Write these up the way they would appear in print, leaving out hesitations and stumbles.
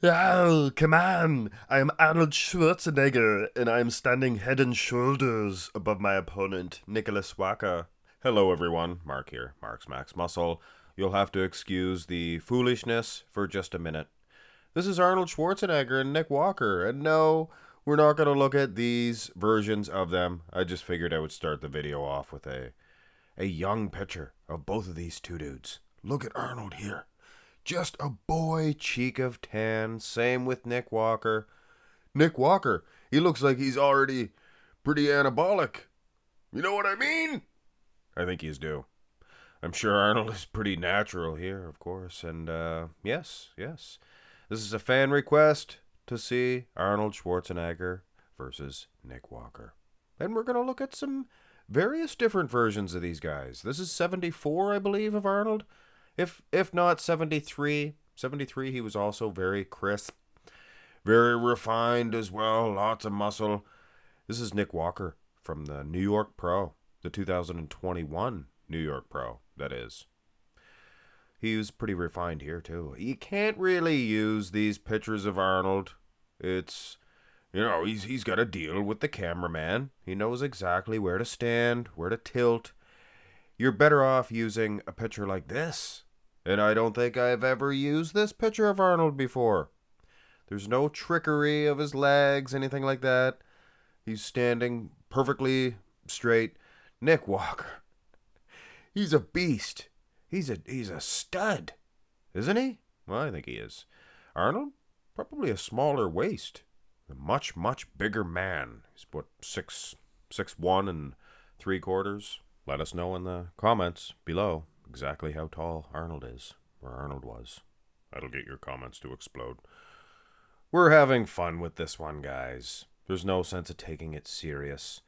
Oh, come on! I am Arnold Schwarzenegger, and I am standing head and shoulders above my opponent, Nicholas Walker. Hello, everyone. Mark here, Mark's Max Muscle. You'll have to excuse the foolishness for just a minute. This is Arnold Schwarzenegger and Nick Walker, and no, we're not going to look at these versions of them. I just figured I would start the video off with a young picture of both of these two dudes. Look at Arnold here. Just a boy cheek of tan. Same with Nick Walker. Nick Walker, he looks like he's already pretty anabolic. You know what I mean? I think he's due. I'm sure Arnold is pretty natural here, of course. And yes. This is a fan request to see Arnold Schwarzenegger versus Nick Walker. And we're going to look at some various different versions of these guys. This is 74, I believe, of Arnold. If not 73. 73, he was also very crisp, very refined as well, lots of muscle. This is Nick Walker from the New York Pro, the 2021 New York Pro, that is. He was pretty refined here, too. You can't really use these pictures of Arnold. It's, he's got to deal with the cameraman. He knows exactly where to stand, where to tilt. You're better off using a picture like this. And I don't think I've ever used this picture of Arnold before. There's no trickery of his legs, anything like that. He's standing perfectly straight. Nick Walker, he's a beast. He's a stud, isn't he? Well, I think he is. Arnold, probably a smaller waist. A much, much bigger man. He's what, 6'1 3/4". Let us know in the comments below exactly how tall Arnold is, or Arnold was. That'll get your comments to explode. We're having fun with this one, guys. There's no sense of taking it serious.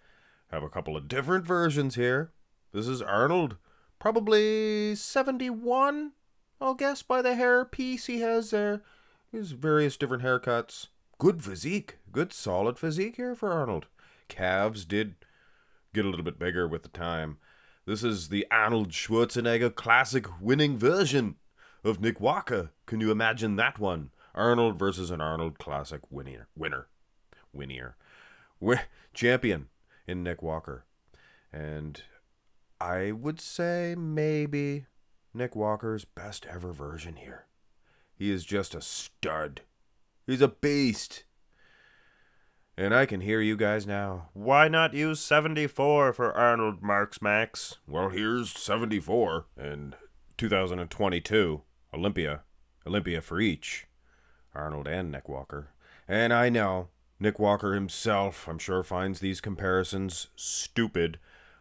Have a couple of different versions here. This is Arnold, probably 71, I'll guess, by the hair piece he has there. There's various different haircuts. Good physique. Good solid physique here for Arnold. Calves did get a little bit bigger with the time. This is the Arnold Schwarzenegger classic winning version of Nick Walker. Can you imagine that one? Arnold versus an Arnold classic winner. Champion in Nick Walker. And I would say maybe Nick Walker's best ever version here. He is just a stud. He's a beast. And I can hear you guys now. Why not use 74 for Arnold, Marks Max? Well, here's 74 and 2022 Olympia for each. Arnold and Nick Walker. And I know, Nick Walker himself, I'm sure, finds these comparisons stupid.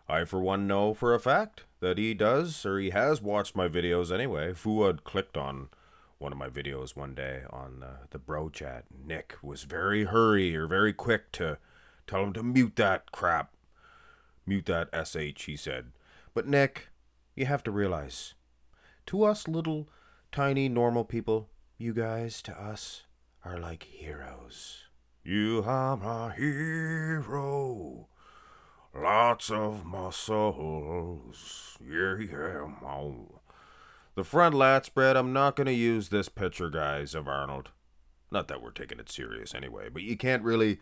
I, for one, know for a fact that he does, or he has watched my videos anyway. Fuad clicked on one of my videos one day on the bro chat. Nick was very quick to tell him to mute that crap. Mute that SH, he said. But Nick, you have to realize, to us little, tiny, normal people, you guys, to us, are like heroes. You are my hero. Lots of muscles. Yeah. The front lat spread, I'm not going to use this picture, guys, of Arnold. Not that we're taking it serious anyway, but you can't really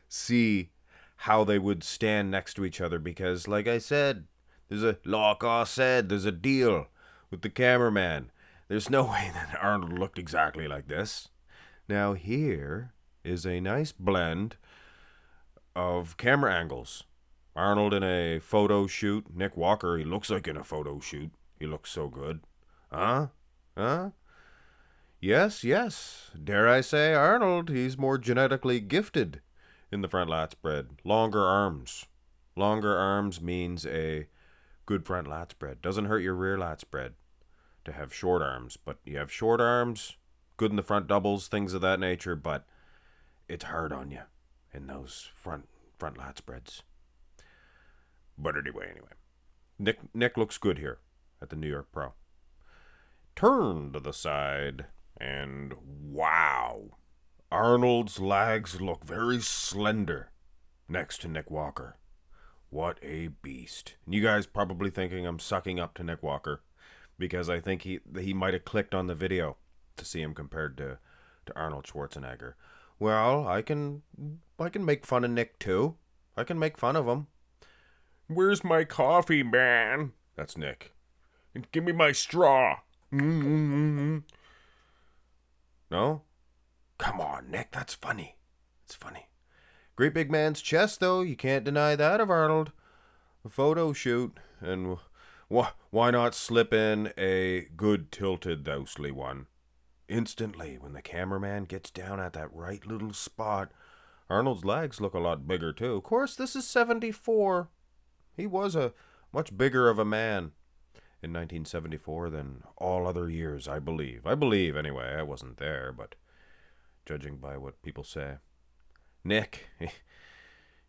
see how they would stand next to each other because, like I said, there's a deal with the cameraman. There's no way that Arnold looked exactly like this. Now here is a nice blend of camera angles. Arnold in a photo shoot. Nick Walker, he looks like in a photo shoot. He looks so good. Huh? Yes. Dare I say, Arnold, he's more genetically gifted in the front lat spread. Longer arms. Longer arms means a good front lat spread. Doesn't hurt your rear lat spread to have short arms. But you have short arms, good in the front doubles, things of that nature, but it's hard on you in those front lat spreads. But anyway. Nick looks good here at the New York Pro. Turn to the side, and wow, Arnold's legs look very slender next to Nick Walker. What a beast. And you guys probably thinking I'm sucking up to Nick Walker because I think he might have clicked on the video to see him compared to to Arnold Schwarzenegger. Well, I can make fun of Nick too. I can make fun of him. Where's my coffee, man? That's Nick. And give me my straw. Mm-hmm. No? Come on, Nick, that's funny. It's funny. Great big man's chest, though. You can't deny that of Arnold. A photo shoot. And why not slip in a good tilted thousely one? Instantly, when the cameraman gets down at that right little spot, Arnold's legs look a lot bigger, too. Of course, this is 74. He was a much bigger of a man in 1974 than all other years, I believe. I believe, anyway. I wasn't there, but judging by what people say. Nick,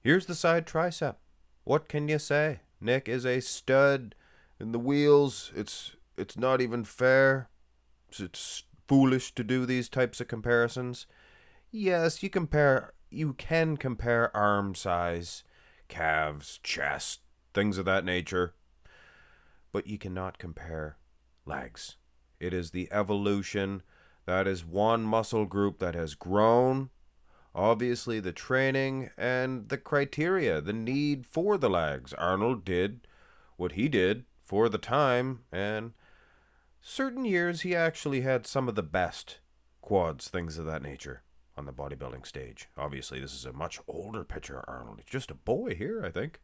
here's the side tricep. What can you say? Nick is a stud. In the wheels, it's not even fair. It's foolish to do these types of comparisons. Yes, you can compare arm size, calves, chest, things of that nature. But you cannot compare legs. It is the evolution. That is one muscle group that has grown. Obviously, the training and the criteria, the need for the legs. Arnold did what he did for the time, and certain years he actually had some of the best quads, things of that nature, on the bodybuilding stage. Obviously, this is a much older picture of Arnold. He's just a boy here, I think.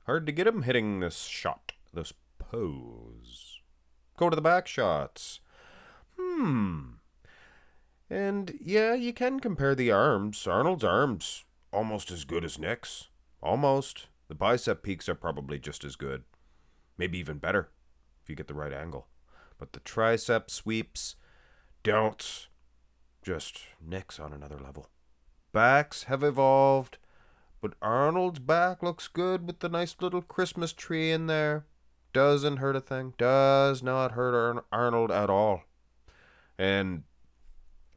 Hard to get him hitting this shot, this pose. Go to the back shots. And yeah, you can compare the arms. Arnold's arms almost as good as Nick's. Almost. The bicep peaks are probably just as good. Maybe even better if you get the right angle. But the tricep sweeps, delts, just Nick's on another level. Backs have evolved, but Arnold's back looks good with the nice little Christmas tree in there. Doesn't hurt a thing. Does not hurt Arnold at all. And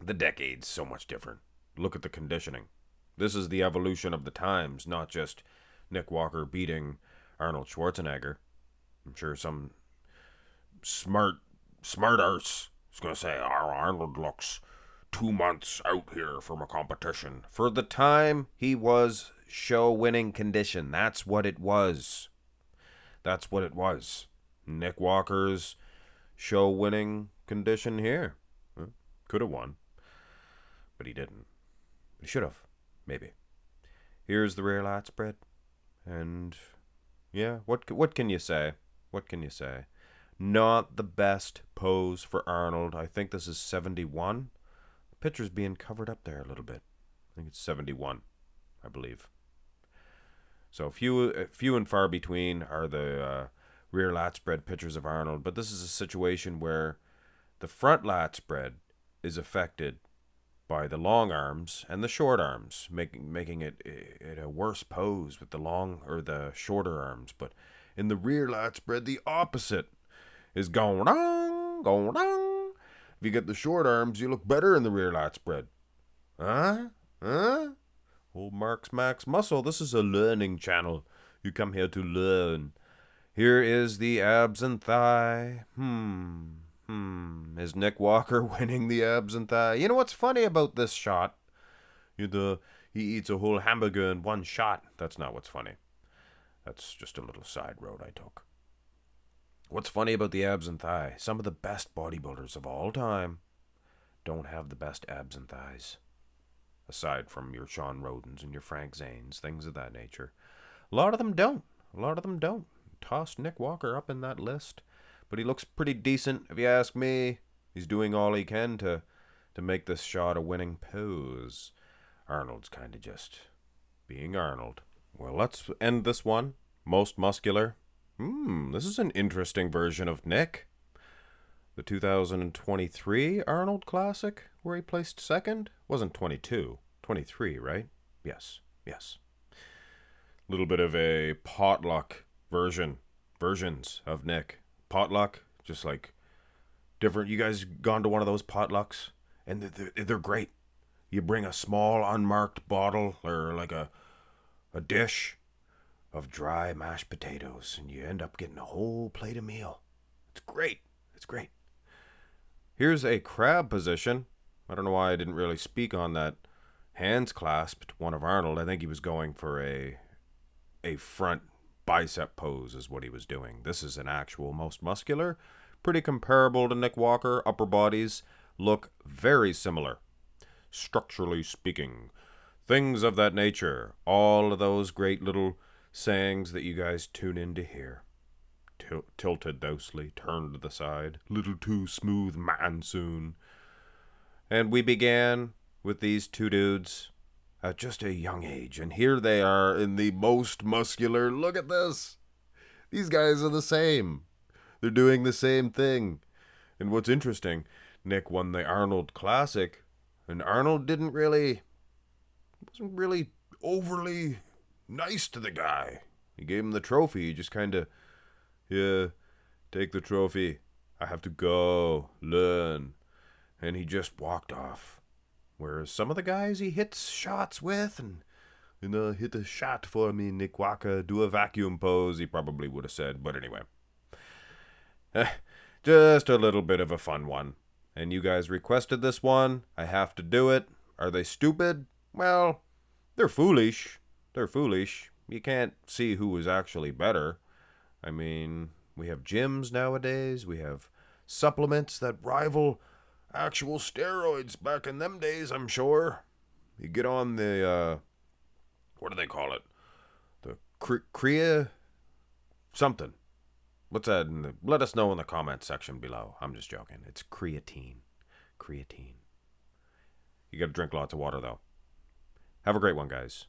the decade's so much different. Look at the conditioning. This is the evolution of the times, not just Nick Walker beating Arnold Schwarzenegger. I'm sure some smart arse is going to say, Arnold looks 2 months out here from a competition. For the time, he was show-winning condition. That's what it was. That's what it was. Nick Walker's show-winning condition here. Could have won. But he didn't. He should have. Maybe. Here's the rear lat spread. And yeah, what can you say? What can you say? Not the best pose for Arnold. I think this is 71. The picture's being covered up there a little bit. I think it's 71, I believe. So few and far between are the rear lat spread pictures of Arnold. But this is a situation where the front lat spread is affected by the long arms and the short arms, making it a worse pose with the long or the shorter arms. But in the rear lat spread, the opposite is going on, going on. If you get the short arms, you look better in the rear lat spread. Huh? Old Mark's Max Muscle. This is a learning channel. You come here to learn. Here is the abs and thigh. Is Nick Walker winning the abs and thigh? You know what's funny about this shot? He eats a whole hamburger in one shot. That's not what's funny. That's just a little side road I took. What's funny about the abs and thigh? Some of the best bodybuilders of all time don't have the best abs and thighs. Aside from your Sean Rodens and your Frank Zanes, things of that nature. A lot of them don't. Tossed Nick Walker up in that list. But he looks pretty decent, if you ask me. He's doing all he can to make this shot a winning pose. Arnold's kind of just being Arnold. Well, let's end this one. Most muscular. This is an interesting version of Nick. The 2023 Arnold Classic, where he placed second, wasn't 22. 23, right? Yes. Little bit of a potluck versions of Nick. Potluck, just like different. You guys gone to one of those potlucks? And they're great. You bring a small unmarked bottle or like a dish of dry mashed potatoes, and you end up getting a whole plate of meal. It's great. Here's a crab position. I don't know why I didn't really speak on that hands clasped one of Arnold. I think he was going for a front bicep pose is what he was doing. This is an actual most muscular, pretty comparable to Nick Walker. Upper bodies look very similar, structurally speaking. Things of that nature. All of those great little sayings that you guys tune in to hear. Tilted dousely, turned to the side, little too smooth man soon. And we began with these two dudes at just a young age, and here they are in the most muscular. Look at this. These guys are the same. They're doing the same thing. And what's interesting, Nick won the Arnold Classic, and Arnold wasn't really overly nice to the guy. He gave him the trophy. He just kind of, yeah, take the trophy. I have to go learn. And he just walked off. Whereas some of the guys he hits shots with, and hit a shot for me, Nick Walker, do a vacuum pose, he probably would have said. But anyway, just a little bit of a fun one. And you guys requested this one. I have to do it. Are they stupid? Well, they're foolish. They're foolish. You can't see who is actually better. I mean, we have gyms nowadays. We have supplements that rival actual steroids back in them days, I'm sure. You get on the, what do they call it? The Crea something. What's that? Let us know in the comments section below. I'm just joking. It's creatine. Creatine. You gotta drink lots of water, though. Have a great one, guys.